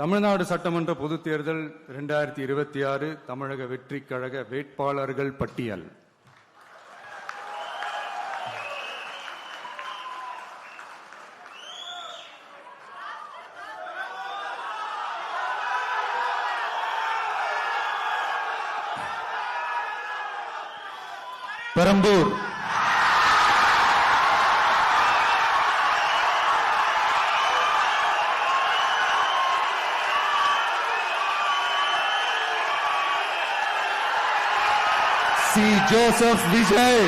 தமிழ்நாடு சட்டமன்ற பொதுத் தேர்தல் 2026 தமிழக வெற்றிக் கழக வேட்பாளர்கள் பட்டியல். பெரம்பூர், சி. ஜோசப் விஜய்,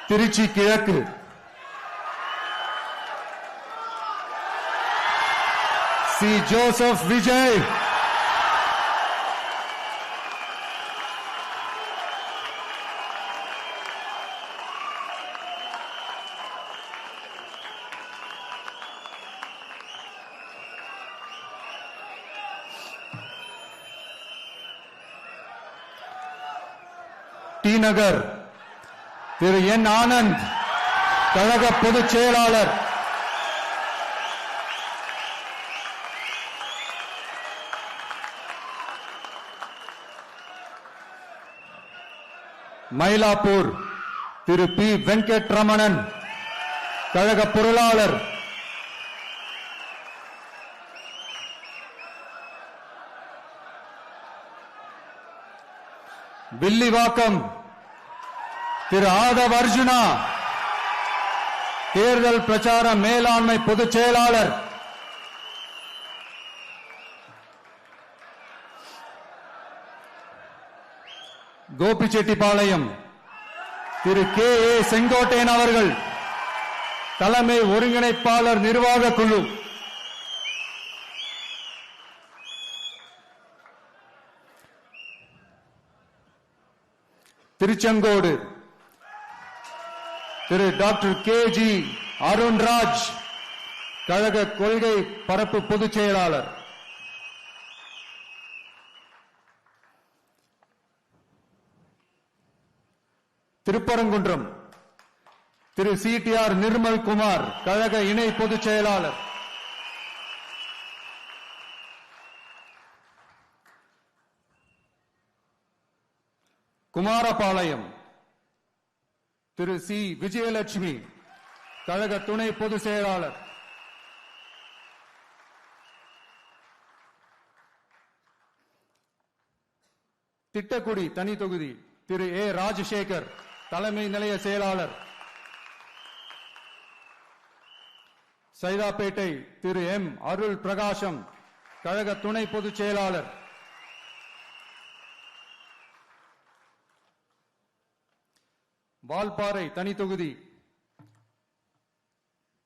திருச்சி கிழக்கு, சி. ஜோசப் விஜய், டி நகர் திரு என் ஆனந்த், கழக பொதுச் செயலாளர். மயிலாப்பூர் திரு பி. வெங்கட்ரமணன், கழக பொருளாளர். வில்லிவாக்கம் திரு ஆதவ் அர்ஜுனா, தேர்தல் பிரச்சார மேலாண்மை பொதுச் செயலாளர். கோபிச்செட்டிப்பாளையம் திரு கே. ஏ. செங்கோட்டையன் அவர்கள், தலைமை ஒருங்கிணைப்பாளர் நிர்வாக குழு. திருச்செங்கோடு திரு டாக்டர் கே. ஜி. அருண்ராஜ், கழக கொள்கை பரப்பு பொதுச் செயலாளர். திருப்பரங்குன்றம் திரு சி.டி.ஆர். நிர்மல்குமார், கழக இணை பொதுச் செயலாளர். குமாரபாளையம் திரு சி. விஜயலட்சுமி, கழக துணை பொதுச் செயலாளர். திட்டக்குடி தனி தொகுதி திரு ஏ. ராஜசேகர், தலைமை நிலைய செயலாளர். சைதாப்பேட்டை திரு எம். அருள் பிரகாசம், கழக துணை பொதுச் செயலாளர். வால்பாறை தனி தொகுதி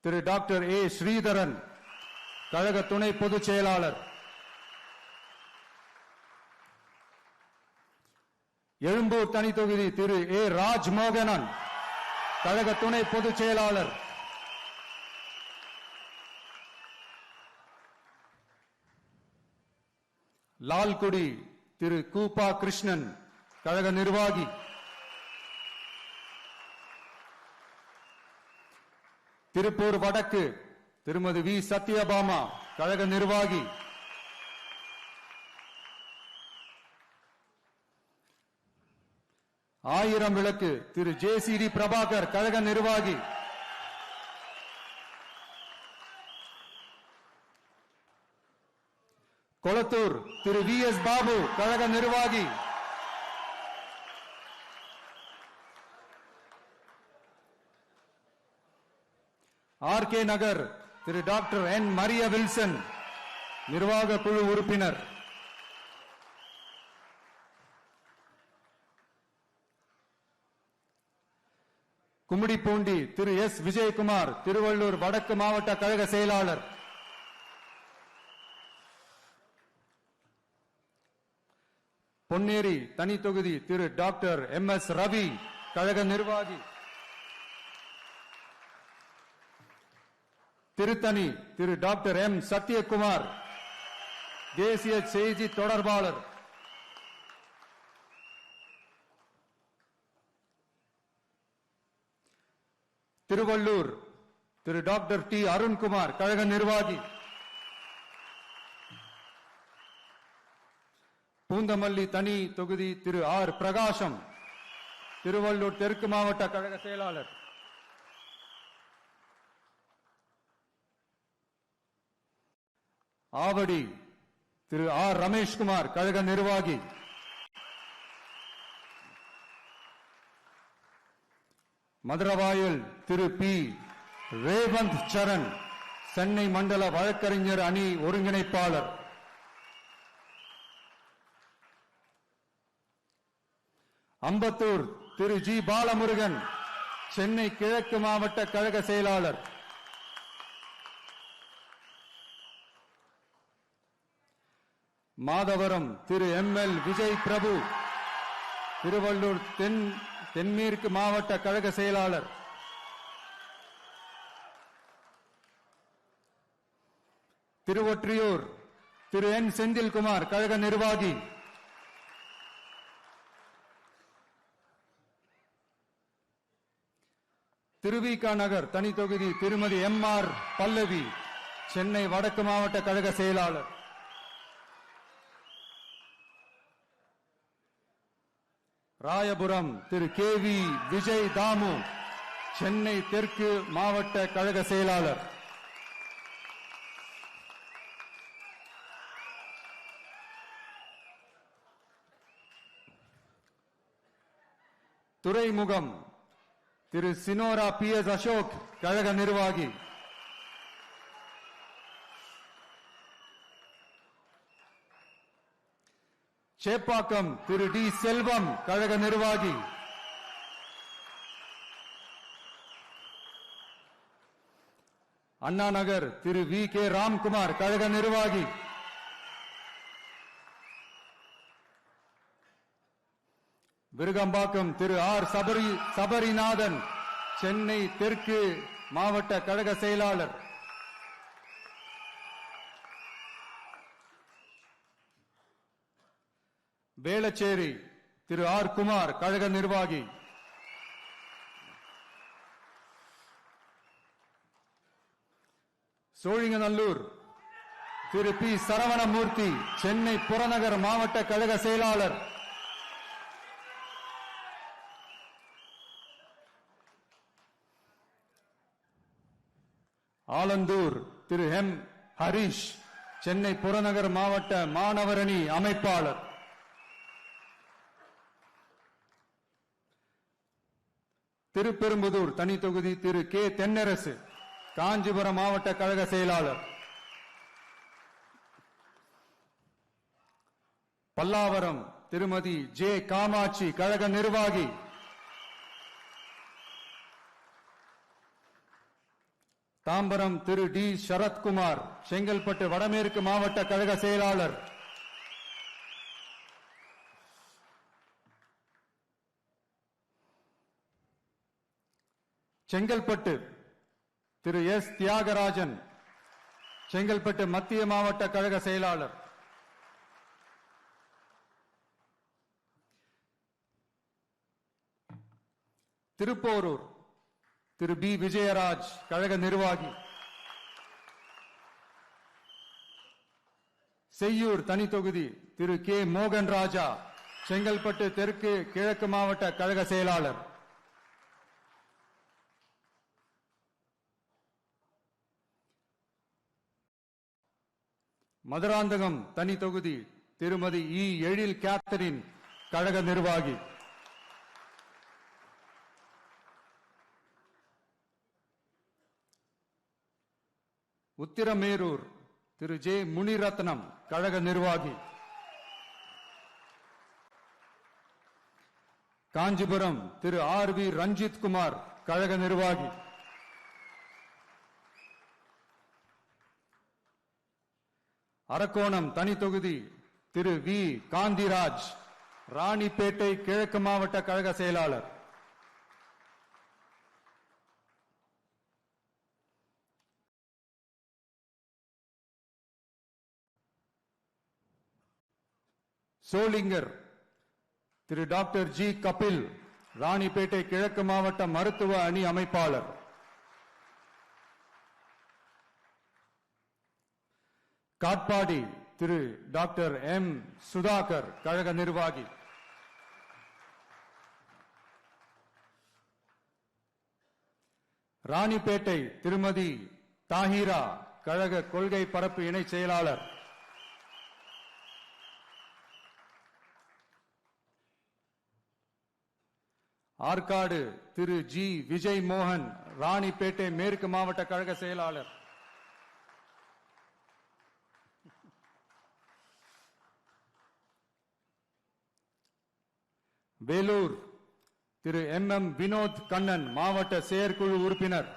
திரு டாக்டர் ஏ. ஸ்ரீதரன், கழக துணை பொதுச் செயலாளர். எழும்பூர் தனி தொகுதி திரு ஏ. ராஜ்மோகனன், கழக துணை பொதுச் செயலாளர். லால்குடி திரு கூப்பா கிருஷ்ணன், கழக நிர்வாகி. திருப்பூர் வடக்கு திருமதி வி. சத்யபாமா, கழக நிர்வாகி. ஆயிரம் விளக்கு திரு ஜே.சி.டி. பிரபாகர், கழக நிர்வாகி. கொளத்தூர் திரு வி. எஸ். பாபு, கழக நிர்வாகி. ஆர்.கே. நகர் திரு டாக்டர் என். மரிய வில்சன், நிர்வாக குழு உறுப்பினர். கும்மிடிப்பூண்டி திரு எஸ். விஜயகுமார், திருவள்ளூர் வடக்கு மாவட்ட கழக செயலாளர். பொன்னேரி தனி தொகுதி திரு டாக்டர் எம். எஸ். ரவி, கழக நிர்வாகி. திருத்தணி திரு டாக்டர் எம் சத்யகுமார், தேசிய செய்தி தொடர்பாளர். திருவள்ளூர் திரு டாக்டர் டி அருண்குமார், கழக நிர்வாகி. பூந்தமல்லி தனி தொகுதி திரு ஆர் பிரகாசம், திருவள்ளூர் தெற்கு மாவட்ட கழக செயலாளர். ஆவடி திரு ஆர் ரமேஷ்குமார், கழக நிர்வாகி. மதுரவாயல் திரு பி ரேவந்த் சரண், சென்னை மண்டல வழக்கறிஞர் அணி ஒருங்கிணைப்பாளர். அம்பத்தூர் திரு ஜி பாலமுருகன், சென்னை கிழக்கு மாவட்ட கழக செயலாளர். மாதவரம் திரு எம் எல் விஜய் பிரபு, திருவள்ளூர் தென்மேற்கு மாவட்ட கழக செயலாளர். திருவொற்றியூர் திரு என் செந்தில்குமார், கழக நிர்வாகி. திருவிக நகர் தனி தொகுதி திருமதி எம் ஆர் பல்லவி, சென்னை வடக்கு மாவட்ட கழக செயலாளர். ராயபுரம் திரு கே வி விஜய் தாமு, சென்னை தெற்கு மாவட்ட கழக செயலாளர். துறைமுகம் திரு சினோரா பி எஸ் அசோக், கழக நிர்வாகி. சேப்பாக்கம் திரு டி செல்வம், கழக நிர்வாகி. அண்ணா நகர் திரு வி கே ராம்குமார், கழக நிர்வாகி. விருகம்பாக்கம் திரு ஆர் சபரிநாதன், சென்னை தெற்கு மாவட்ட கழக செயலாளர். வேளச்சேரி திரு ஆர் குமார், கழக நிர்வாகி. சோழிங்கநல்லூர் திரு பி சரவணமூர்த்தி, சென்னை புறநகர் மாவட்ட கழக செயலாளர். ஆலந்தூர் திரு எம் ஹரிஷ், சென்னை புறநகர் மாவட்ட மாணவரணி அமைப்பாளர். திருப்பெரும்புதூர் தனி தொகுதி திரு கே தென்னரசு, காஞ்சிபுரம் மாவட்ட கழக செயலாளர். பல்லாவரம் திருமதி ஜே காமாட்சி, கழக நிர்வாகி. தாம்பரம் திரு டி சரத்குமார், செங்கல்பட்டு வடமேற்கு மாவட்ட கழக செயலாளர். செங்கல்பட்டு திரு எஸ் தியாகராஜன், செங்கல்பட்டு மத்திய மாவட்ட கழக செயலாளர். திருப்போரூர் திரு பி விஜயராஜ், கழக நிர்வாகி. செய்யூர் தனி தொகுதி திரு கே மோகன் ராஜா, செங்கல்பட்டு தெற்கு கிழக்கு மாவட்ட கழக செயலாளர். மதுராந்தகம் தனி தொகுதி திருமதி இ எழில் கேத்தரின், கழக நிர்வாகி. உத்திரமேரூர் திரு ஜே முனிரத்னம், கழக நிர்வாகி. காஞ்சிபுரம் திரு ஆர் வி ரஞ்சித் குமார், கழக நிர்வாகி. அரக்கோணம் தனி தொகுதி திரு வி காந்திராஜ், ராணிப்பேட்டை கிழக்கு மாவட்ட கழக செயலாளர். சோளிங்கர் திரு டாக்டர் ஜி கபில், ராணிப்பேட்டை கிழக்கு மாவட்ட மருத்துவ அணி அமைப்பாளர். காட்பாடி திரு டாக்டர் எம் சுதாகர், கழக நிர்வாகி. ராணிப்பேட்டை திருமதி தாஹிரா, கழக கொள்கை பரப்பு இணை செயலாளர். ஆற்காடு திரு ஜி விஜய் மோகன், ராணிப்பேட்டை மேற்கு மாவட்ட கழக செயலாளர். வேலூர் திரு எம் எம் வினோத் கண்ணன், மாவட்ட செயற்குழு உறுப்பினர்.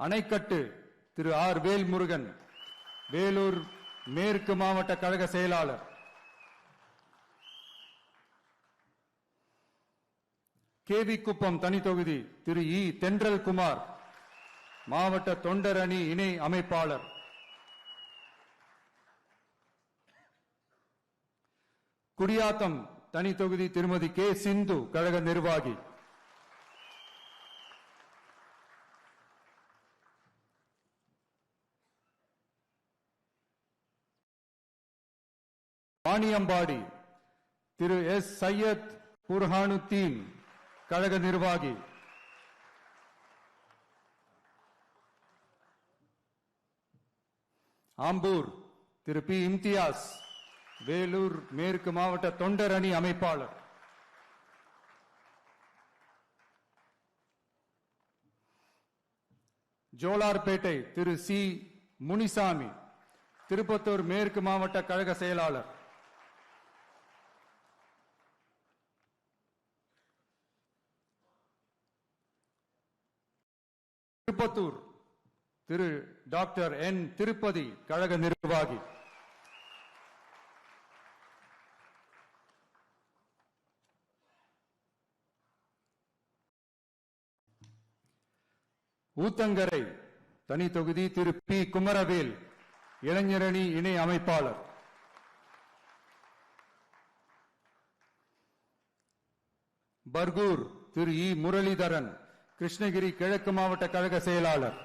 அணைக்கட்டு திரு ஆர் வேல்முருகன், வேலூர் மேற்கு மாவட்ட கழக செயலாளர். கேவி குப்பம் தனி தொகுதி திரு இ தென்றல் குமார், மாவட்ட தொண்டர் அணி இணை அமைப்பாளர். குடியாத்தம் தனி தொகுதி திருமதி கே சிந்து, கழக நிர்வாகி. வாணியம்பாடி திரு எஸ் சையத் புர்ஹானுத்தீன், கழக நிர்வாகி. ஆம்பூர் திரு பி இம்தியாஸ், வேலூர் மேற்கு மாவட்ட தொண்டர் அணி அமைப்பாளர். ஜோலார்பேட்டை திரு சி முனிசாமி, திருப்பத்தூர் மேற்கு மாவட்ட கழக செயலாளர். திருப்பத்தூர் திரு டாக்டர் என் திருப்பதி, கழக நிர்வாகி. ஊத்தங்கரை தனி தொகுதி திரு பி குமரவேல், இளைஞரணி இணை அமைப்பாளர். பர்கூர் திரு இ முரளிதரன், கிருஷ்ணகிரி கிழக்கு மாவட்ட கழக செயலாளர்.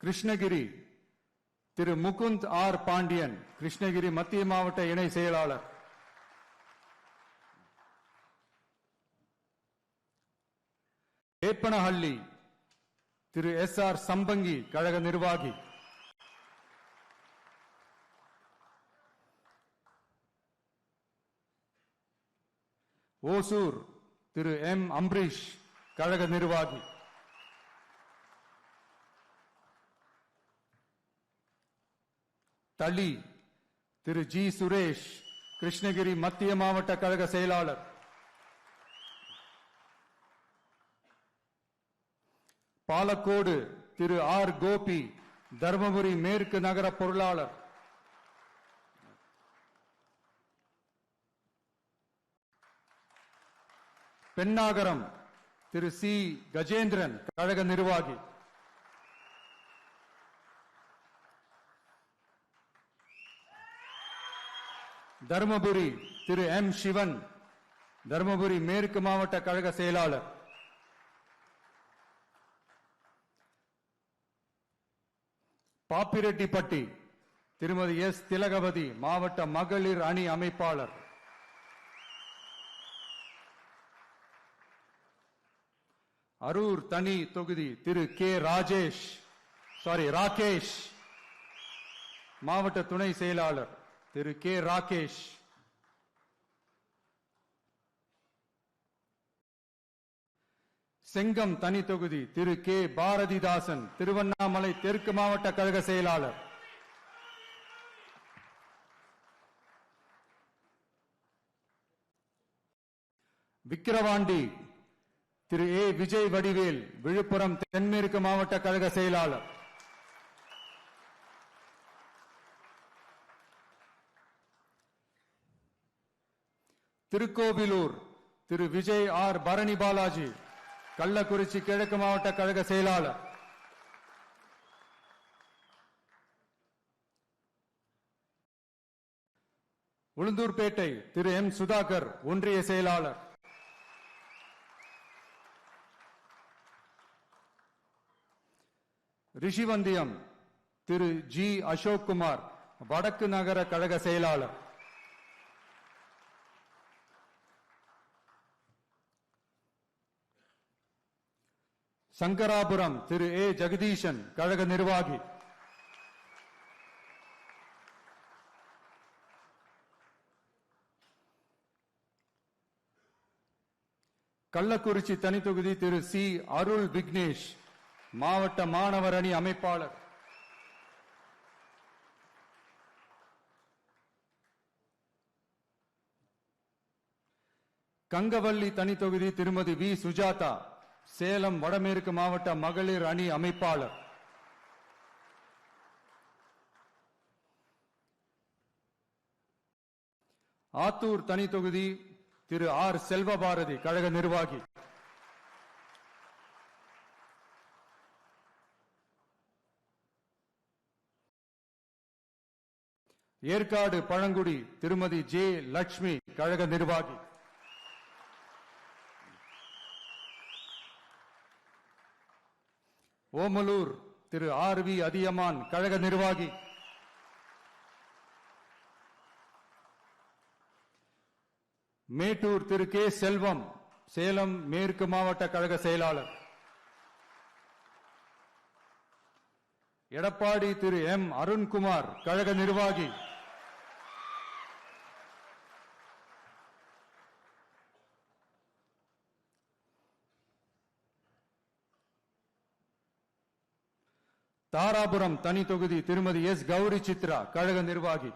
கிருஷ்ணகிரி திரு முகுந்த் ஆர் பாண்டியன், கிருஷ்ணகிரி மத்திய மாவட்ட இணை செயலாளர். வேப்பனஹள்ளி திரு எஸ் ஆர் சம்பங்கி, கழக நிர்வாகி. ஓசூர் திரு எம் அம்பரீஷ், கழக நிர்வாகி. தளி திரு ஜி சுரேஷ், கிருஷ்ணகிரி மத்திய மாவட்ட கழக செயலாளர். பாலக்கோடு திரு ஆர் கோபி, தர்மபுரி மேற்கு நகர பொருளாளர். பெண்ணாகரம் திரு சி கஜேந்திரன், கழக நிர்வாகி. தர்மபுரி திரு எம் சிவன், தர்மபுரி மேற்கு மாவட்ட கழக செயலாளர். பாப்பிரெட்டிப்பட்டி திருமதி எஸ் திலகவதி, மாவட்ட மகளிர் அணி அமைப்பாளர். அரூர் தனி தொகுதி திரு கே ராகேஷ், மாவட்ட துணை செயலாளர் திரு கே ராகேஷ். செங்கம் தனி தொகுதி திரு கே பாரதிதாசன், திருவண்ணாமலை தெற்கு மாவட்ட கழக செயலாளர். விக்கிரவாண்டி திரு ஏ விஜய் வடிவேல், விழுப்புரம் தென்மேற்கு மாவட்ட கழக செயலாளர். திருக்கோவிலூர் திரு விஜய் ஆர் பரணி பாலாஜி, கள்ளக்குறிச்சி கிழக்கு மாவட்ட கழக செயலாளர். உளுந்தூர்பேட்டை திரு எம் சுதாகர் ஒன்றிய செயலாளர். ரிஷிவந்தியம் திரு ஜி அசோக்குமார் வடக்கு நகர கழக செயலாளர். சங்கராபுரம் திரு ஏ ஜெகதீசன் கழக நிர்வாகி. கள்ளக்குறிச்சி தனித்தொகுதி திரு சி அருள் விக்னேஷ் மாவட்ட மாணவர் அணி அமைப்பாளர். கங்கவல்லி தனித்தொகுதி திருமதி வி சுஜாதா சேலம் வடமேற்கு மாவட்ட மகளிர் அணி அமைப்பாளர். ஆத்தூர் தனித்தொகுதி திரு ஆர் செல்வபாரதி கழக நிர்வாகி. ஏற்காடு பழங்குடி திருமதி ஜே லட்சுமி கழக நிர்வாகி. ஓமலூர் திரு ஆர் வி அதியமான் கழக நிர்வாகி. மேட்டூர் திரு கே செல்வம் சேலம் மேற்கு மாவட்ட கழக செயலாளர். எடப்பாடி திரு எம் அருண்குமார் கழக நிர்வாகி. தாராபுரம் தனி தொகுதி திருமதி எஸ் கௌரி சித்ரா கழக நிர்வாகி.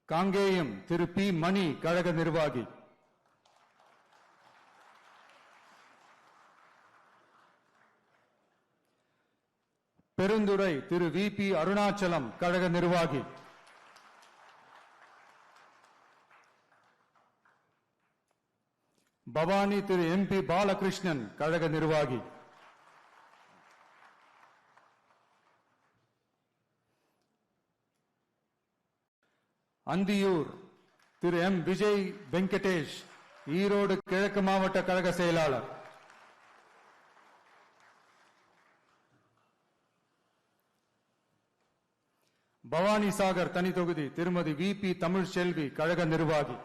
காங்கேயம் திரு பி மணி கழக நிர்வாகி. பெருந்துறை திரு வி பி அருணாச்சலம் கழக நிர்வாகி. பவானி திரு எம் பி பாலகிருஷ்ணன் கழக நிர்வாகி. அந்தியூர் திரு எம் விஜய் வெங்கடேஷ் ஈரோடு கிழக்கு மாவட்ட கழக செயலாளர். பவானி சாகர் தனி தொகுதி திருமதி வி பி தமிழ்செல்வி கழக நிர்வாகி.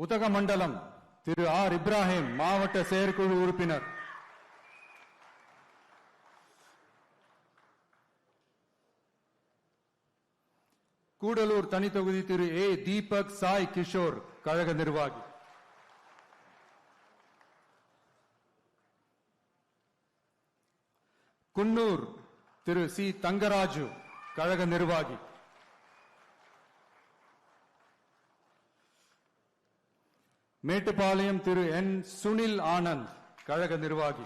உதகமண்டலம் திரு ஆர் இப்ராஹிம் மாவட்ட செயற்குழு உறுப்பினர். கூடலூர் தனி தொகுதி திரு ஏ தீபக் சாய் கிஷோர் கழக நிர்வாகி. குன்னூர் திரு சி தங்கராஜு கழக நிர்வாகி. மேட்டுப்பாளையம் திரு என் சுனில் ஆனந்த் கழக நிர்வாகி.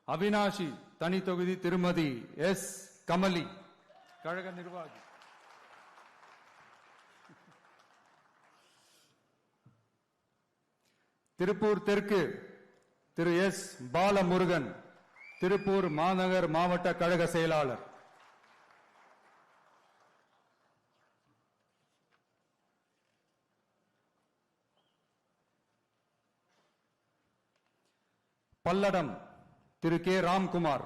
அவினாஷி தனி தொகுதி திருமதி எஸ் கமலி கழக நிர்வாகி. திருப்பூர் தெற்கு திரு எஸ் பாலமுருகன் திருப்பூர் மாநகர் மாவட்ட கழக செயலாளர். பல்லடம் திரு கே ராம்குமார்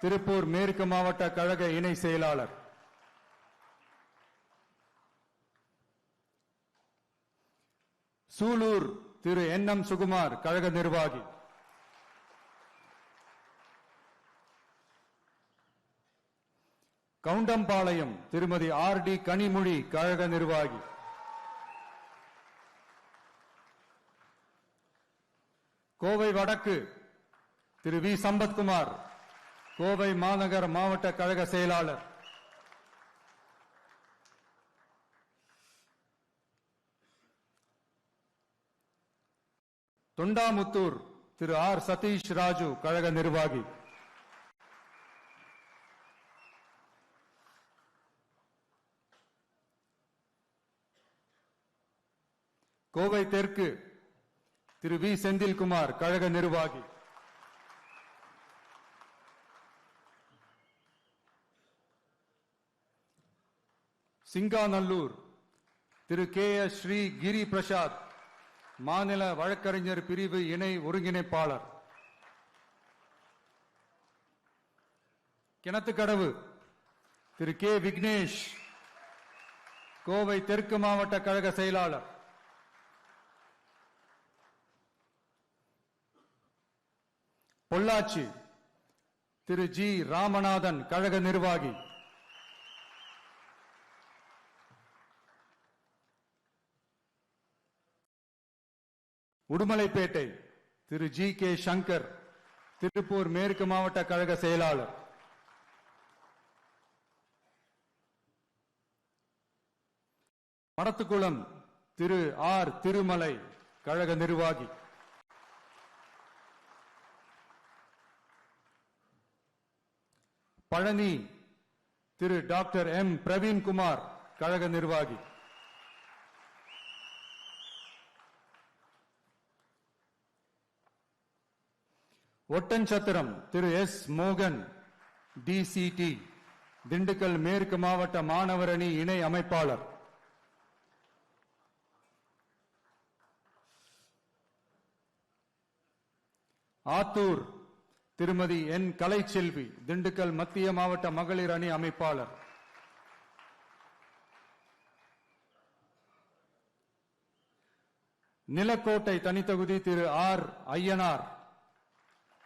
திருப்பூர் மேற்கு மாவட்ட கழக இணை செயலாளர். சூலூர் திரு என் எம் சுகுமார் கழக நிர்வாகி. கவுண்டம்பாளையம் திருமதி ஆர் டி கனிமொழி கழக நிர்வாகி. கோவை வடக்கு திரு வி சம்பத்குமார் கோவை மாநகர மாவட்ட கழக செயலாளர். தொண்டாமுத்தூர் திரு ஆர் சதீஷ் ராஜு கழக நிர்வாகி, கோவை தெற்கு திரு வி செந்தில்குமார் கழக நிர்வாகி, சிங்காநல்லூர் திரு கே எஸ் ஸ்ரீ கிரி பிரசாத் மாநில வழக்கறிஞர் பிரிவு இணை ஒருங்கிணைப்பாளர், கிணத்துக்கடவு திரு கே விக்னேஷ் கோவை தெற்கு மாவட்ட கழக செயலாளர், பொள்ளாச்சி திரு ஜி ராமநாதன் கழக நிர்வாகி, உடுமலைப்பேட்டை திரு ஜி கே சங்கர் திருப்பூர் மேற்கு மாவட்ட கழக செயலாளர், மடத்துக்குளம் திரு ஆர் திருமலை கழக நிர்வாகி, பழனி திரு டாக்டர் எம் பிரவீன்குமார் கழக நிர்வாகி, ஒட்டன்சத்திரம் திரு எஸ் மோகன் டிசிடி திண்டுக்கல் மேற்கு மாவட்ட மாணவர் அணி இணை அமைப்பாளர், ஆத்தூர் திருமதி என் கலைச்செல்வி திண்டுக்கல் மத்திய மாவட்ட மகளிர் அணி அமைப்பாளர், நிலக்கோட்டை தனித்தொகுதி திரு ஆர் ஐயனார்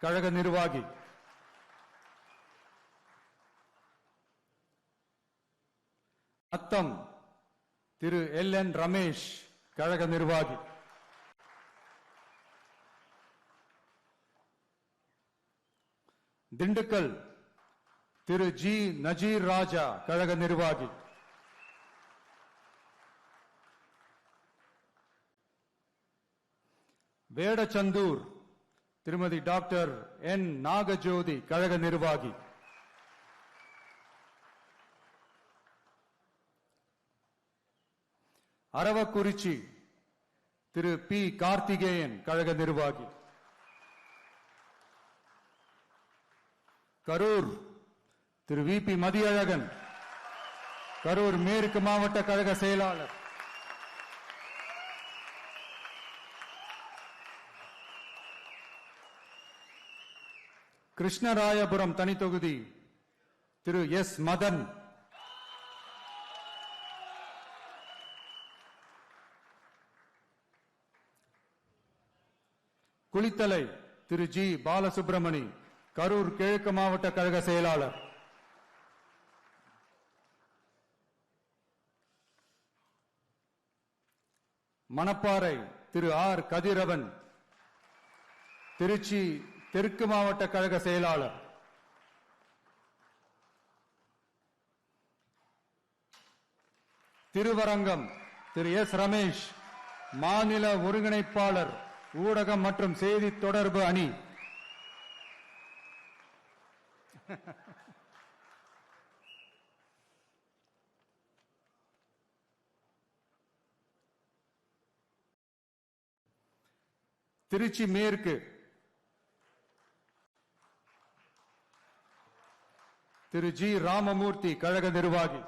கழக நிர்வாகி, அத்தம் திரு எல் என் ரமேஷ் கழக நிர்வாகி, திண்டுக்கல் திரு ஜி நஜீர் ராஜா கழக நிர்வாகி, வேடச்சந்தூர் திருமதி டாக்டர் என் நாகஜோதி கழக நிர்வாகி, அரவக்குறிச்சி திரு பி கார்த்திகேயன் கழக நிர்வாகி, கரூர் திரு வி பி மதியழகன் கரூர் மேற்கு மாவட்ட கழக செயலாளர், கிருஷ்ணராயபுரம் தனித்தொகுதி திரு எஸ் மதன், குளித்தலை திரு ஜி பாலசுப்ரமணி கரூர் கிழக்கு மாவட்ட கழக செயலாளர், மணப்பாறை திரு ஆர் கதிரவன் திருச்சி தெற்கு மாவட்ட கழக செயலாளர், திருவரங்கம் திரு எஸ் ரமேஷ் மாநில ஒருங்கிணைப்பாளர் ஊடகம் மற்றும் செய்தி தொடர்பு அணி, திருச்சி மேற்கு திரு ஜி ராமமூர்த்தி கழக நிர்வாகி,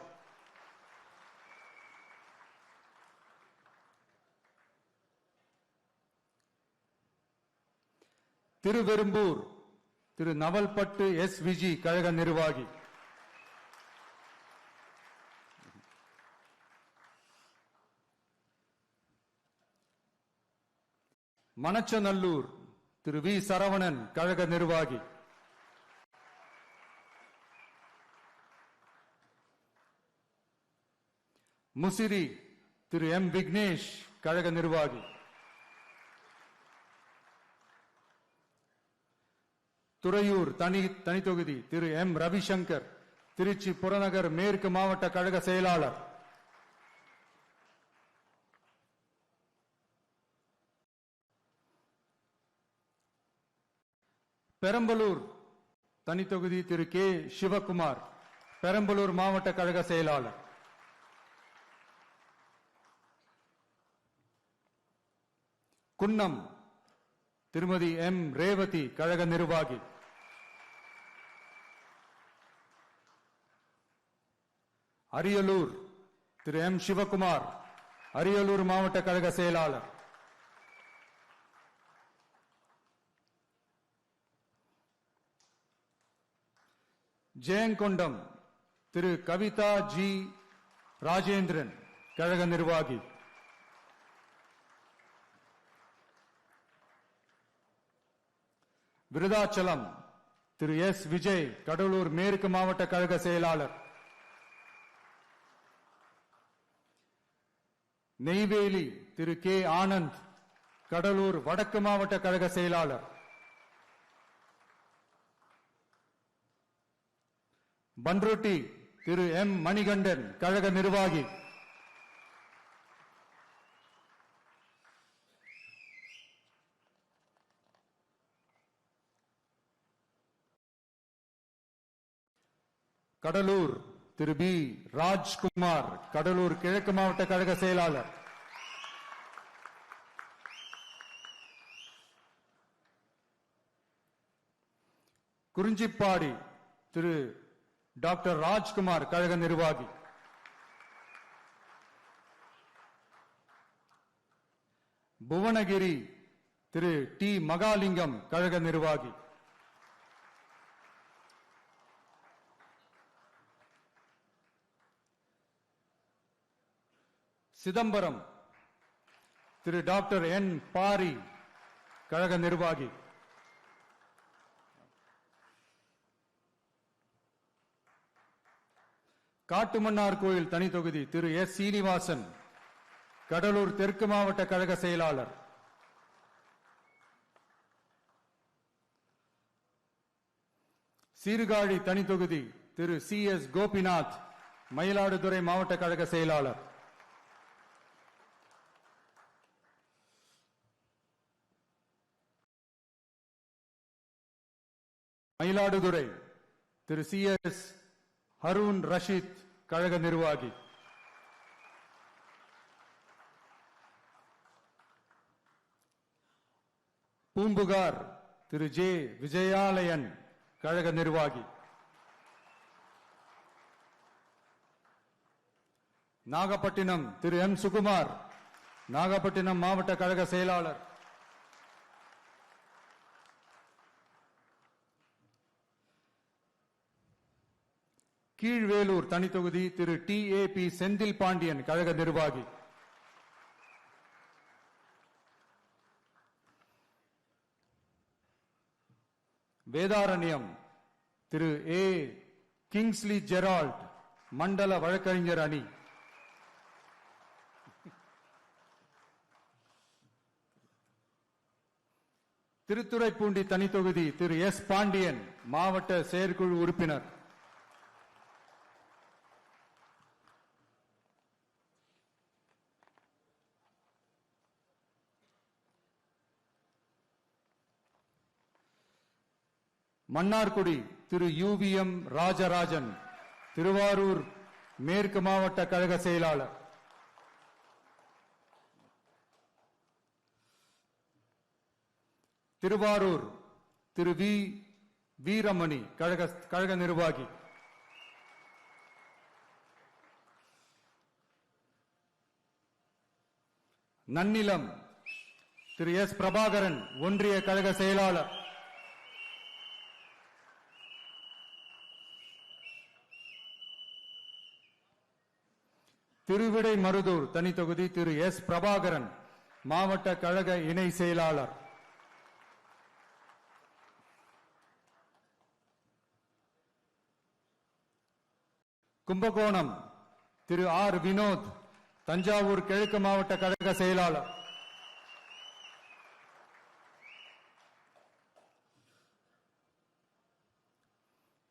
திருவெரும்பூர் திரு நவல்பட்டு எஸ் விஜி கழக நிர்வாகி, மணச்சநல்லூர் திரு வி சரவணன் கழக நிர்வாகி, முசிறி திரு எம் விக்னேஷ் கழக நிர்வாகி, துறையூர் தனித்தொகுதி திரு எம் ரவிசங்கர் திருச்சி புறநகர் மேற்கு மாவட்ட கழக செயலாளர், பெரம்பலூர் தனித்தொகுதி திரு கே சிவகுமார், பெரம்பலூர் மாவட்ட கழக செயலாளர். குன்னம் திருமதி எம் ரேவதி, கழக நிர்வாகி. அரியலூர் திரு எம் சிவகுமார், அரியலூர் மாவட்ட கழக செயலாளர். ஜெயங்கொண்டம் திரு கவிதா ஜி ராஜேந்திரன், கழக நிர்வாகி. விருதாச்சலம் திரு எஸ் விஜய், கடலூர் மேற்கு மாவட்ட கழக செயலாளர். நெய்வேலி திரு கே ஆனந்த், கடலூர் வடக்கு மாவட்ட கழக செயலாளர். பன்ருட்டி திரு எம் மணிகண்டன், கழக நிர்வாகி. கடலூர் திரு பி ராஜ்குமார், கடலூர் கிழக்கு மாவட்ட கழக செயலாளர். குறிஞ்சிப்பாடி திரு டாக்டர் ராஜ்குமார், கழக நிர்வாகி. புவனகிரி திரு டி மகாலிங்கம், கழக நிர்வாகி. சிதம்பரம் திரு டாக்டர் என் பாரி, கழக நிர்வாகி. காட்டுமன்னார் கோயில் தனி தொகுதி திரு எஸ் சீனிவாசன், கடலூர் தெற்கு மாவட்ட கழக செயலாளர். சீர்காழி தனி தொகுதி திரு சி எஸ் கோபிநாத், மயிலாடுதுறை மாவட்ட கழக செயலாளர். மயிலாடுதுறை திரு சி எஸ் ஹரூன் ரஷீத், கழக நிர்வாகி. பூம்புகார் திரு ஜே விஜயாலயன், கழக நிர்வாகி. நாகப்பட்டினம் திரு எம் சுகுமார், நாகப்பட்டினம் மாவட்ட கழக செயலாளர். கீழ்வேலூர் தனி தொகுதி திரு டி ஏ பி செந்தில் பாண்டியன், கழக நிர்வாகி. வேதாரண்யம் திரு ஏ கிங்ஸ்லி ஜெரால்ட், மண்டல வழக்கறிஞர் அணி. திருத்துறைப்பூண்டி தனி தொகுதி திரு எஸ் பாண்டியன், மாவட்ட செயற்குழு உறுப்பினர். மன்னார்குடி திரு யுவிஎம் ராஜராஜன், திருவாரூர் மேற்கு மாவட்ட கழக செயலாளர். திருவாரூர் திரு வி வீரமணி, கழக நிர்வாகி. நன்னிலம் திரு எஸ் பிரபாகரன், ஒன்றிய கழக செயலாளர். திருவிடை மருதூர் தனி தொகுதி திரு எஸ் பிரபாகரன், மாவட்ட கழக இணை செயலாளர். கும்பகோணம் திரு ஆர் வினோத், தஞ்சாவூர் கிழக்கு மாவட்ட கழக செயலாளர்.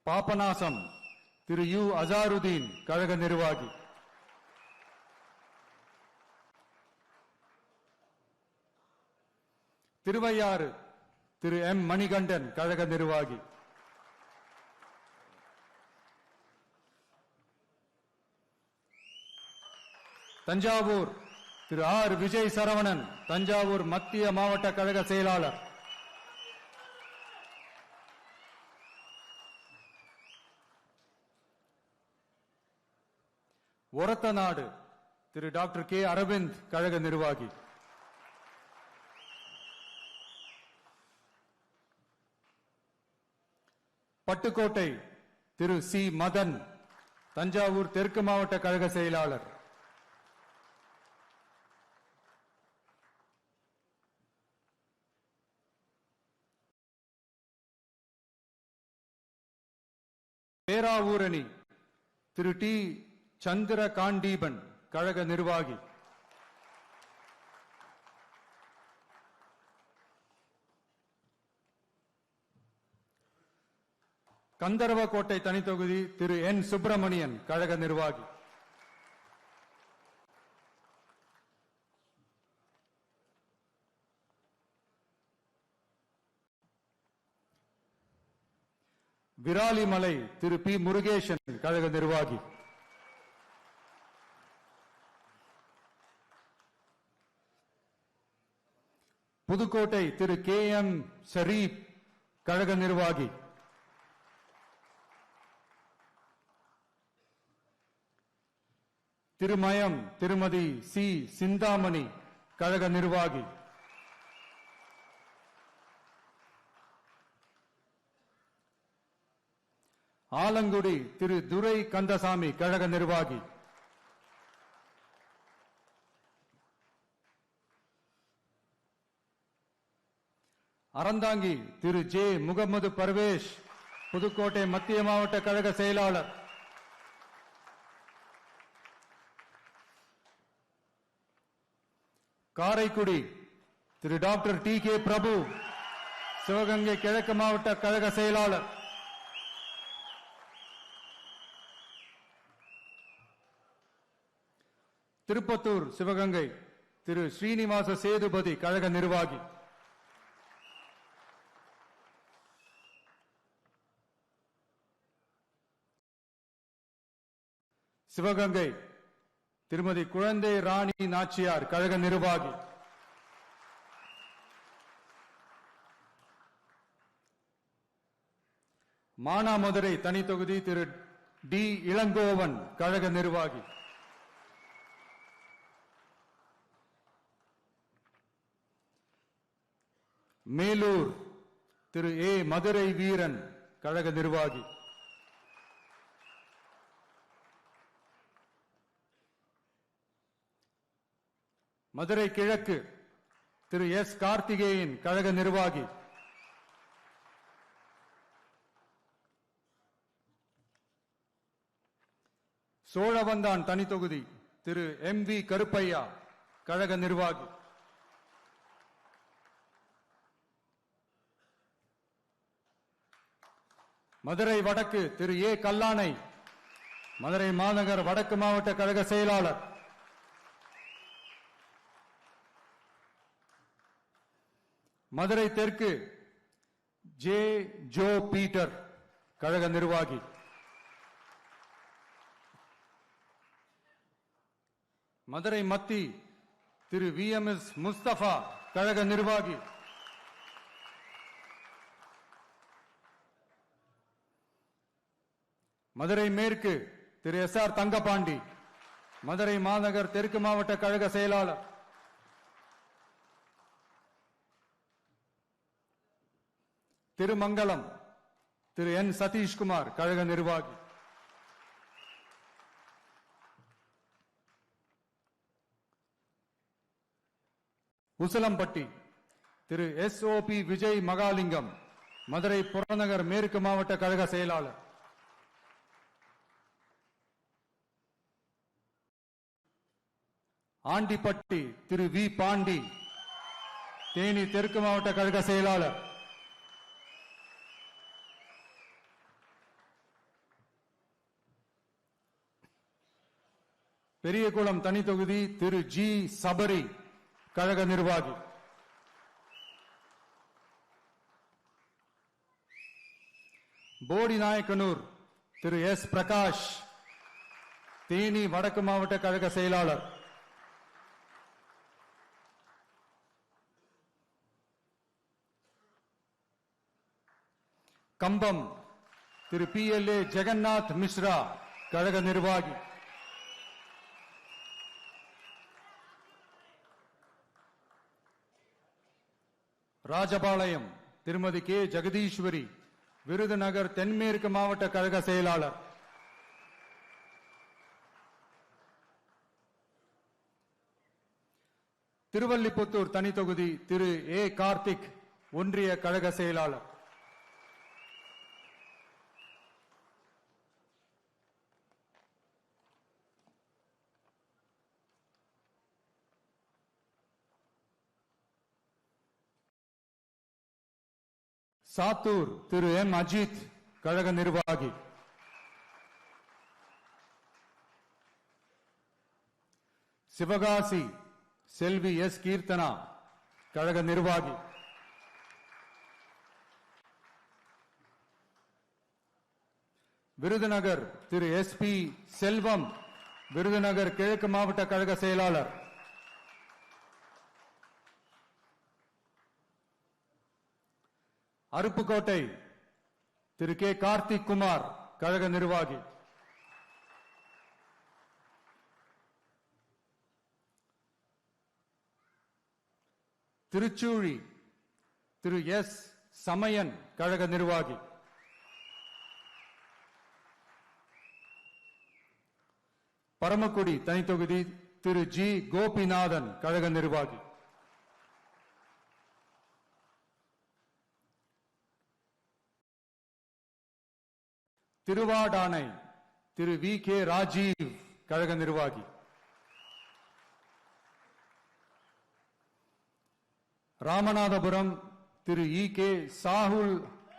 பாபநாசம் திரு யு அசாருதீன், கழக நிர்வாகி. திருவையாறு திரு எம் மணிகண்டன் கழக நிர்வாகி. தஞ்சாவூர் திரு ஆர் விஜய் சரவணன் தஞ்சாவூர் மத்திய மாவட்ட கழக செயலாளர். ஒரத்தநாடு திரு டாக்டர் கே அரவிந்த் கழக நிர்வாகி. பட்டுக்கோட்டை திரு சி மதன் தஞ்சாவூர் தெற்கு மாவட்ட கழக செயலாளர். பேராவூரணி திரு டி சந்திர காண்டீபன் கழக நிர்வாகி. கந்தர்வக்கோட்டை தனித்தொகுதி திரு என் சுப்பிரமணியன் கழக நிர்வாகி. விராலிமலை திரு பி முருகேசன் கழக நிர்வாகி. புதுக்கோட்டை திரு கே எம் ஷரீப் கழக நிர்வாகி. திருமயம் திருமதி சி சிந்தாமணி கழக நிர்வாகி. ஆலங்குடி திரு துரை கந்தசாமி கழக நிர்வாகி. அறந்தாங்கி திரு ஜே முகமது பர்வேஷ் புதுக்கோட்டை மத்திய மாவட்ட கழக செயலாளர். காரைக்குடி திரு டாக்டர் டி கே பிரபு சிவகங்கை கிழக்கு மாவட்ட கழக செயலாளர். திருப்பத்தூர் சிவகங்கை திரு ஸ்ரீனிவாச சேதுபதி கழக நிர்வாகி. சிவகங்கை திருமதி குழந்தை ராணி நாச்சியார் கழக நிர்வாகி. மானாமதுரை தனித்தொகுதி திரு டி இளங்கோவன் கழக நிர்வாகி. மேலூர் திரு ஏ மதுரை வீரன் கழக நிர்வாகி. மதுரை கிழக்கு திரு எஸ் கார்த்திகேயன் கழக நிர்வாகி. சோழவந்தான் தனித்தொகுதி திரு எம் வி கருப்பையா கழக நிர்வாகி. மதுரை வடக்கு திரு ஏ கல்லானை மதுரை மாநகர் வடக்கு மாவட்ட கழக செயலாளர். மதுரை தெற்கு ஜே ஜோ பீட்டர் கழக நிர்வாகி. மதுரை மத்தி திரு வி எம் எஸ் முஸ்தபா கழக நிர்வாகி. மதுரை மேற்கு திரு எஸ் ஆர் தங்கபாண்டி மதுரை மாநகர் தெற்கு மாவட்ட கழக செயலாளர். திருமங்கலம் திரு என் சதீஷ்குமார் கழக நிர்வாகி. Usilampatti Thiru S O P Vijay Mahalingam Madurai புறநகர் மேற்கு மாவட்ட கழக செயலாளர். ஆண்டிப்பட்டி திரு வி பாண்டி தேனி தெற்கு மாவட்ட கழக செயலாளர். பெரியகுளம் தனித்தொகுதி திரு ஜி சபரி கழக நிர்வாகி. போடிநாயக்கனூர் திரு எஸ் பிரகாஷ், தேனி வடக்கு மாவட்ட கழக செயலாளர். கம்பம் திரு PLA ஜெகநாத் மிஸ்ரா, கழக நிர்வாகி. ராஜபாளையம் திருமதி கே ஜெகதீஸ்வரி, விருதுநகர் தென்மேற்கு மாவட்ட கழக செயலாளர். திருவல்லிபுத்தூர் தனி தொகுதி திரு A கார்த்திக், ஒன்றிய கழக செயலாளர். சாத்தூர் திரு M அஜித், கழக நிர்வாகி. சிவகாசி செல்வி S கீர்த்தனா, கழக நிர்வாகி. விருதுநகர் திரு SP செல்வம், விருதுநகர் கிழக்கு மாவட்ட கழக செயலாளர். அருப்புக்கோட்டை திரு K கார்த்திக் குமார், கழக நிர்வாகி. திருச்சூழி திரு S சமயன், கழக நிர்வாகி. பரமக்குடி தனி தொகுதி திரு G கோபிநாதன், கழக நிர்வாகி. திருவாடானை திரு VK ராஜீவ், கழக நிர்வாகி. ராமநாதபுரம் திரு EK சாகுல்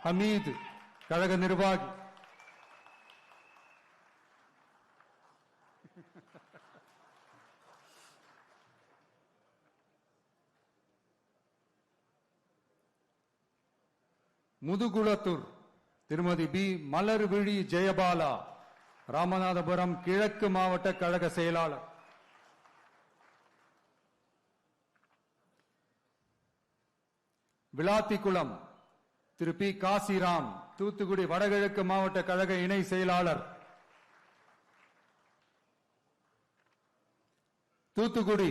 ஹமீத், கழக நிர்வாகி. முதுகுளத்தூர் திருமதி B மலர்விழி ஜெயபாலா, ராமநாதபுரம் கிழக்கு மாவட்ட கழக செயலாளர். விளாத்திக்குளம் திரு P காசிராம், தூத்துக்குடி வடகிழக்கு மாவட்ட கழக இணை செயலாளர். தூத்துக்குடி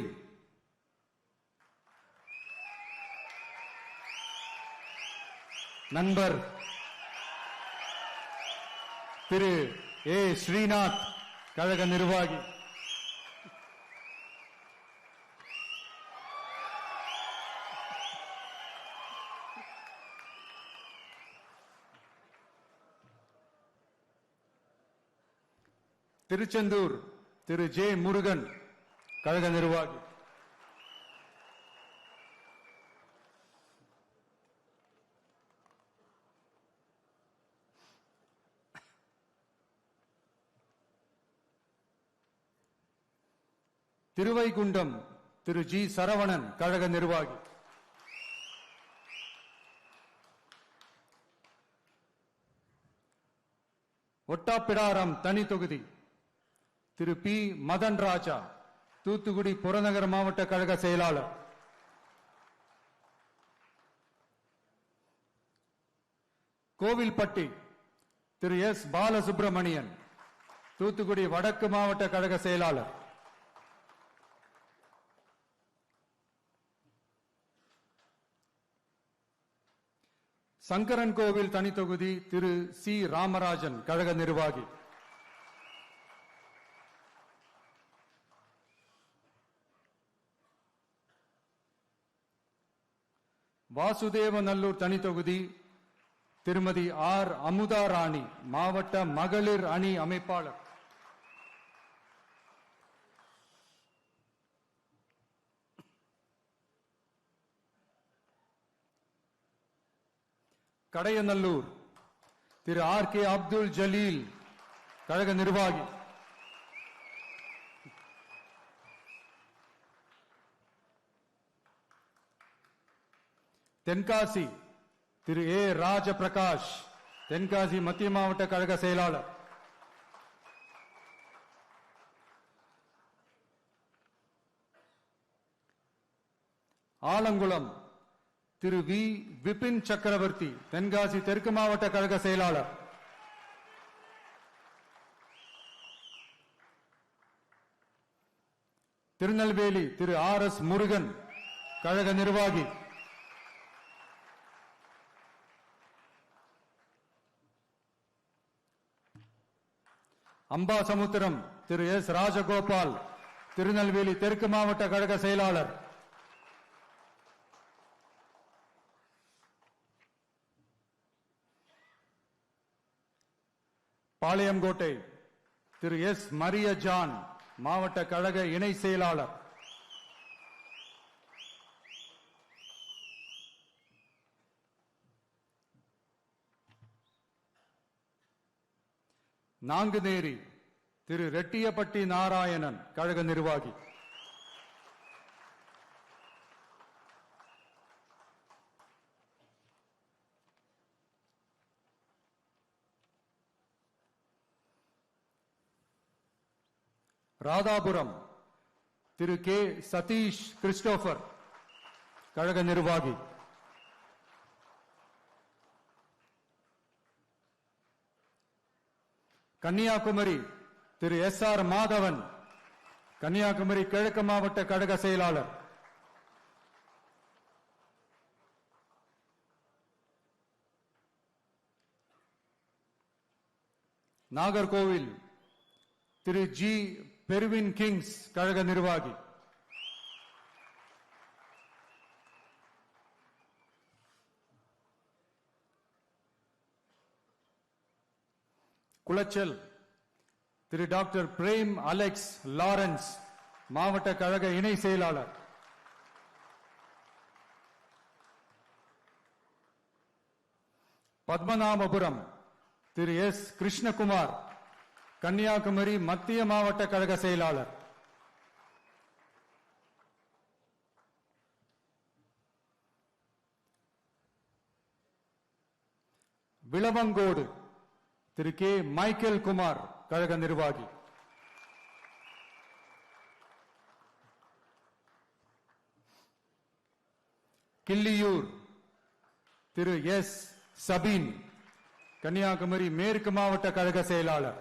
நண்பர் திரு A ஸ்ரீநாத், கழக நிர்வாகி. திருச்செந்தூர் திரு J முருகன், கழக நிர்வாகி. திருவைகுண்டம் திரு G சரவணன், கழக நிர்வாகி. ஒட்டாப்பிடாரம் தனி தொகுதி திரு P மதன் ராஜா, தூத்துக்குடி புறநகர் மாவட்ட கழக செயலாளர். கோவில்பட்டி திரு S பாலசுப்பிரமணியன், தூத்துக்குடி வடக்கு மாவட்ட கழக செயலாளர். சங்கரன் கோவில் தனி தொகுதி திரு C ராமராஜன், கழக நிர்வாகி. வாசுதேவநல்லூர் தனி தொகுதி திருமதி R அமுதா ராணி, மாவட்ட மகளிர் அணி அமைப்பாளர். கடையநல்லூர் திரு RK அப்துல் ஜலீல், கழக நிர்வாகி. தென்காசி திரு A ராஜபிரகாஷ், தென்காசி மத்திய மாவட்ட கழக செயலாளர். ஆலங்குளம் திரு வி விபின் சக்கரவர்த்தி, தென்காசி தெற்கு மாவட்ட கழக செயலாளர். திருநெல்வேலி திரு ஆர் எஸ் முருகன், கழக நிர்வாகி. அம்பாசமுத்திரம் திரு எஸ் ராஜகோபால், திருநெல்வேலி தெற்கு மாவட்ட கழக செயலாளர். பாளையங்கோட்டை திரு எஸ் மரிய ஜான், மாவட்ட கழக இணை செயலாளர். நாங்குநேரி திரு ரெட்டியப்பட்டி நாராயணன், கழக நிர்வாகி. ராதாபுரம் திரு கே சதீஷ் கிறிஸ்டோபர், கழக நிர்வாகி. கன்னியாகுமரி திரு எஸ் ஆர் மாதவன், கன்னியாகுமரி கிழக்கு மாவட்ட கழக செயலாளர். நாகர்கோவில் திரு ஜி பெர்வின் கிங்ஸ், கழக நிர்வாகி. குளச்சல் திரு டாக்டர் பிரேம் அலெக்ஸ் லாரன்ஸ், மாவட்ட கழக இணை செயலாளர். பத்மநாபபுரம் திரு எஸ் கிருஷ்ணகுமார், கன்னியாகுமரி மத்திய மாவட்ட கழக செயலாளர். விளவங்கோடு திரு கே மைக்கேல் குமார், கழக நிர்வாகி. கிள்ளியூர் திரு எஸ் சபீன், கன்னியாகுமரி மேற்கு மாவட்ட கழக செயலாளர்.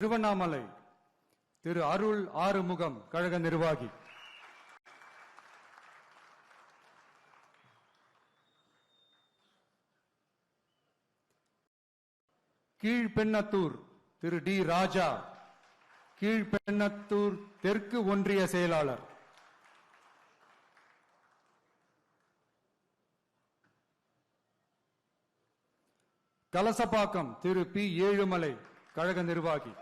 திருவண்ணாமலை திரு அருள் ஆறுமுகம், கழக நிர்வாகி. கீழ்பெண்ணத்தூர் திரு டி ராஜா, கீழ்பெண்ணத்தூர் தெற்கு ஒன்றிய செயலாளர். கலசப்பாக்கம் திரு பி ஏழுமலை, கழக நிர்வாகி.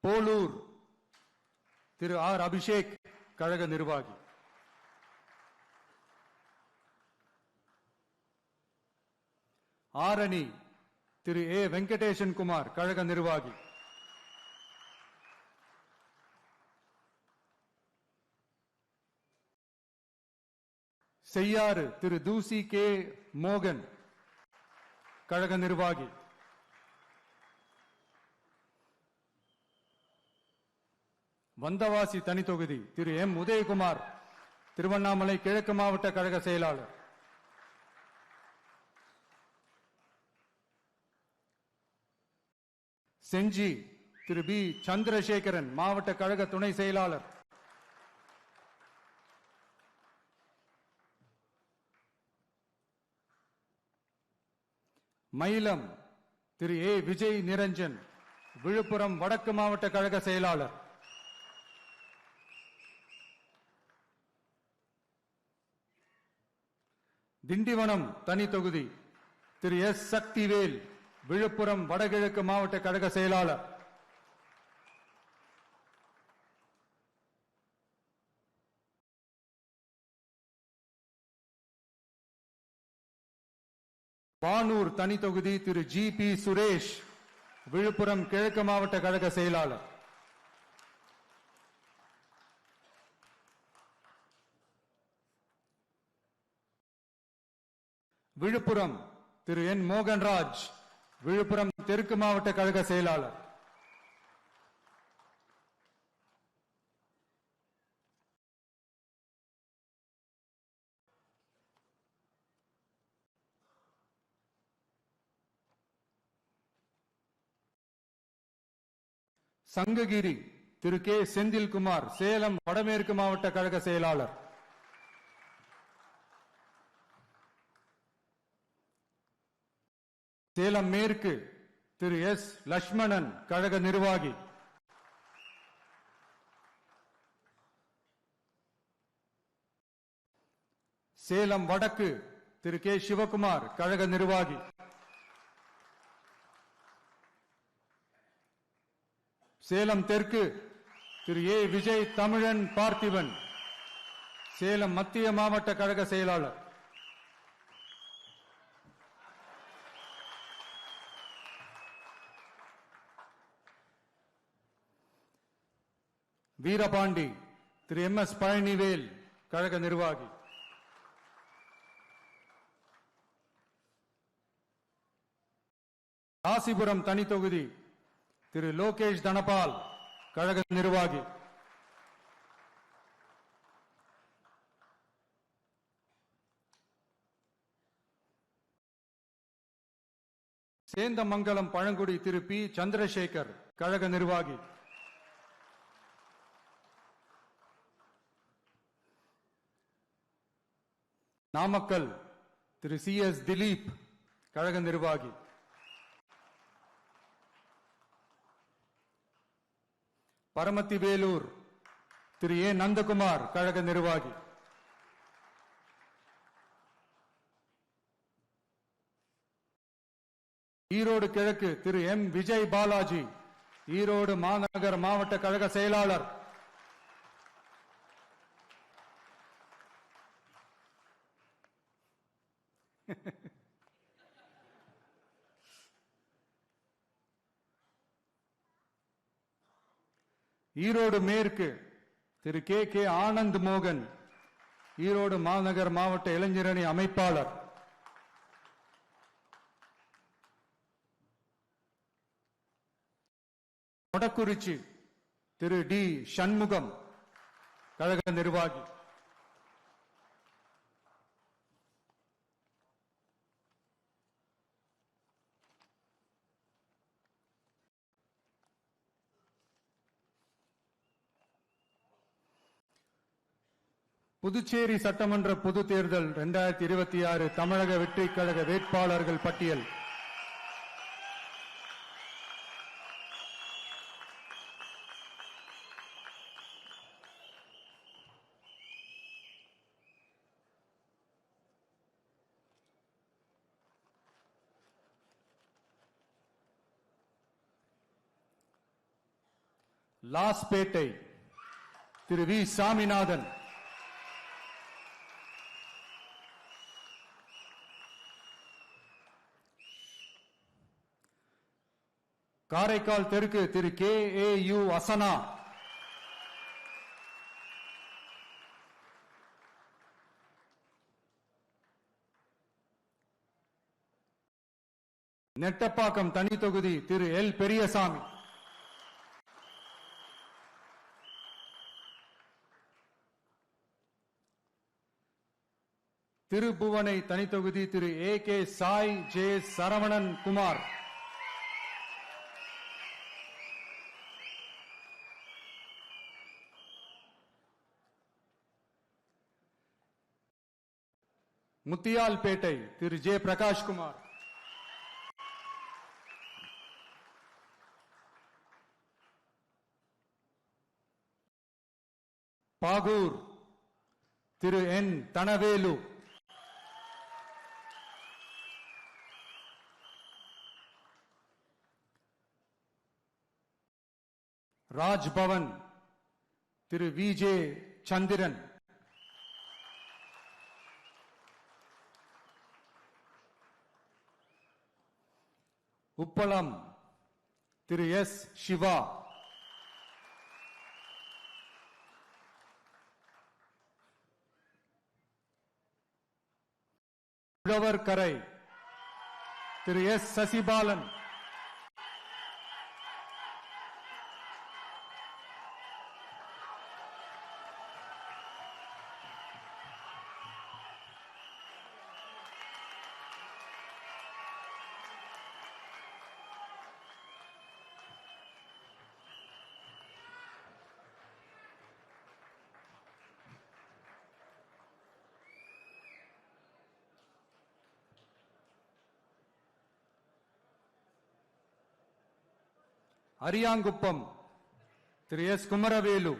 போலூர் திரு ஆர் அபிஷேக், கழக நிர்வாகி. ஆரணி திரு ஏ வெங்கடேசன் குமார், கழக நிர்வாகி. செய்யாறு திரு தூசி கே மோகன், கழக நிர்வாகி. வந்தவாசி தனி தொகுதி திரு எம் உதயகுமார், திருவண்ணாமலை கிழக்கு மாவட்ட கழக செயலாளர். செஞ்சி திரு பி சந்திரசேகரன், மாவட்ட கழக துணை செயலாளர். மயிலம் திரு ஏ விஜய் நிரஞ்சன், விழுப்புரம் வடக்கு மாவட்ட கழக செயலாளர். திண்டிவனம் தனி தொகுதி திரு எஸ் சக்திவேல், விழுப்புரம் வடகிழக்கு மாவட்ட கழக செயலாளர். வானூர் தனி தொகுதி திரு ஜி பி சுரேஷ், விழுப்புரம் கிழக்கு மாவட்ட கழக செயலாளர். விழுப்புரம் திரு என் மோகன்ராஜ், விழுப்புரம் தெற்கு மாவட்ட கழக செயலாளர். சங்ககிரி திரு கே செந்தில்குமார், சேலம் வடமேற்கு மாவட்ட கழக செயலாளர். சேலம் மேற்கு திரு எஸ் லட்சுமணன், கழக நிர்வாகி. சேலம் வடக்கு திரு கே சிவகுமார், கழக நிர்வாகி. சேலம் தெற்கு திரு ஏ விஜய் தமிழன் பார்த்திபன், சேலம் மத்திய மாவட்ட கழக செயலாளர். வீரபாண்டி திரு எம் எஸ் பழனிவேல், கழக நிர்வாகி. ராசிபுரம் தனி தொகுதி திரு லோகேஷ் தனபால், கழக நிர்வாகி. சேந்தமங்கலம் பழங்குடி திரு பி சந்திரசேகர், கழக நிர்வாகி. நாமக்கல் திரு சி எஸ் திலீப், கழக நிர்வாகி. பரமத்தி வேலூர் திரு ஏ நந்தகுமார், கழக நிர்வாகி. ஈரோடு கிழக்கு திரு எம் விஜய் பாலாஜி, ஈரோடு மாநகர் மாவட்ட கழக செயலாளர். ஈரோடு மேற்கு திரு கே கே ஆனந்த் மோகன், ஈரோடு மாநகர் மாவட்ட இளைஞரணி அமைப்பாளர். மொடக்குறிச்சி திரு டி சண்முகம், கழக நிர்வாகி. புதுச்சேரி சட்டமன்ற பொது தேர்தல் 2026 தமிழக வெற்றி கழக வேட்பாளர்கள் பட்டியல். லாஸ்பேட்டை திரு வி சாமிநாதன், காரைக்கால் தெற்கு Thiru K A U Asana, Nettapakkam தனி தொகுதி திரு எல் பெரியசாமி, திருபுவனை தனி தொகுதி Thiru A K Sai J Saravanan Kumar, Muthialpet Thiru J Prakashkumar, Bahour Thiru N Dhanavelu, Raj Bhavan Thiru V J Chandran, Uppalam Thiru S Siva, Uzhavarkarai Thiru S Sasibalan, Ariyankuppam Thiru S Kumaravelu,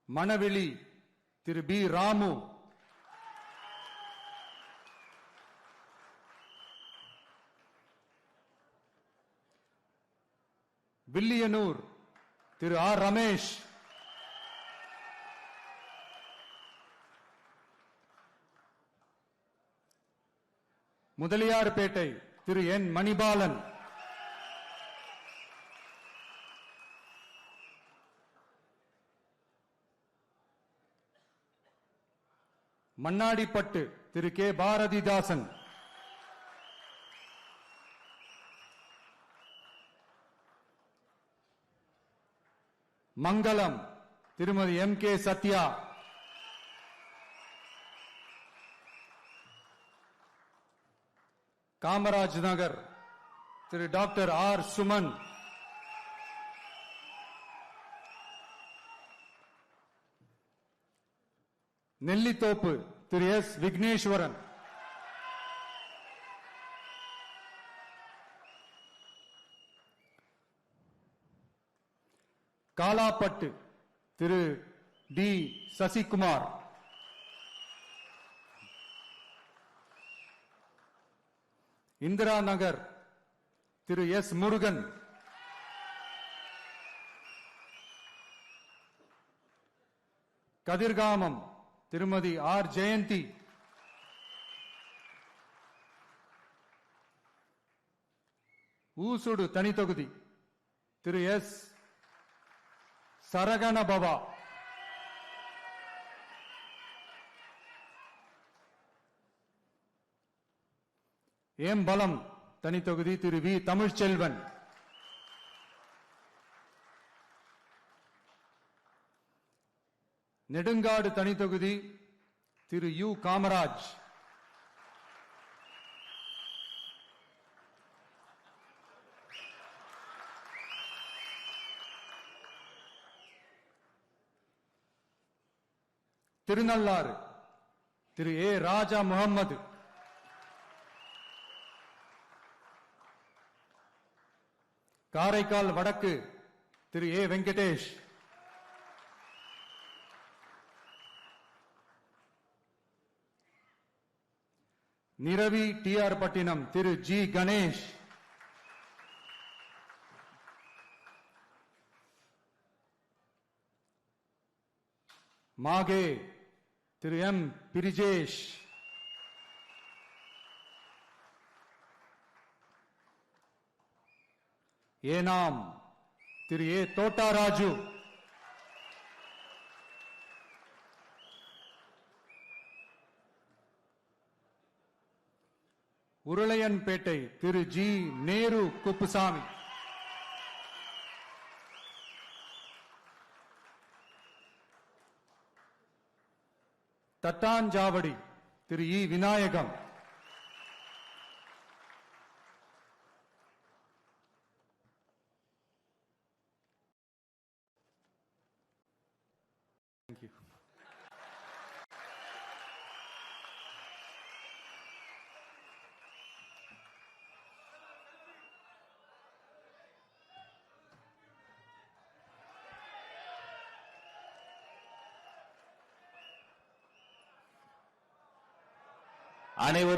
Manavely Thiru P Ramu, Villianur Thiru R Ramesh, Mudaliarpet Thiru N Manibalan, Mannadipet Thiru K Bharathidasan, மங்களம் திருமதி எம் கே சத்யா, காமராஜ் நகர் திரு டாக்டர் ஆர் சுமன், நெல்லித்தோப்பு திரு எஸ் விக்னேஸ்வரன், காலாப்பட்டு திரு டி சசிகுமார், இந்திரா நகர் திரு எஸ் முருகன், கதிர்காமம் திருமதி ஆர் ஜெயந்தி, ஊசுடு தனி தொகுதி திரு எஸ் சரகணபவா, ஏம்பலம் தனி தொகுதி திரு வி தமிழ்ச்செல்வன், நெடுங்காடு தனி தொகுதி திரு யு காமராஜ், திருநள்ளாறு திரு ஏ ராஜா முகம்மது, காரைக்கால் வடக்கு திரு ஏ வெங்கடேஷ், நிரவி டி ஆர் பட்டினம் திரு ஜி கணேஷ், மாகே திரு எம் பிரிஜேஷ், ஏனாம் திரு ஏ தோட்டாராஜு, உருளையன்பேட்டை திரு ஜி நேரு குப்புசாமி, தட்டாஞ்சாவடி திரு இ விநாயகம், அனைவரும்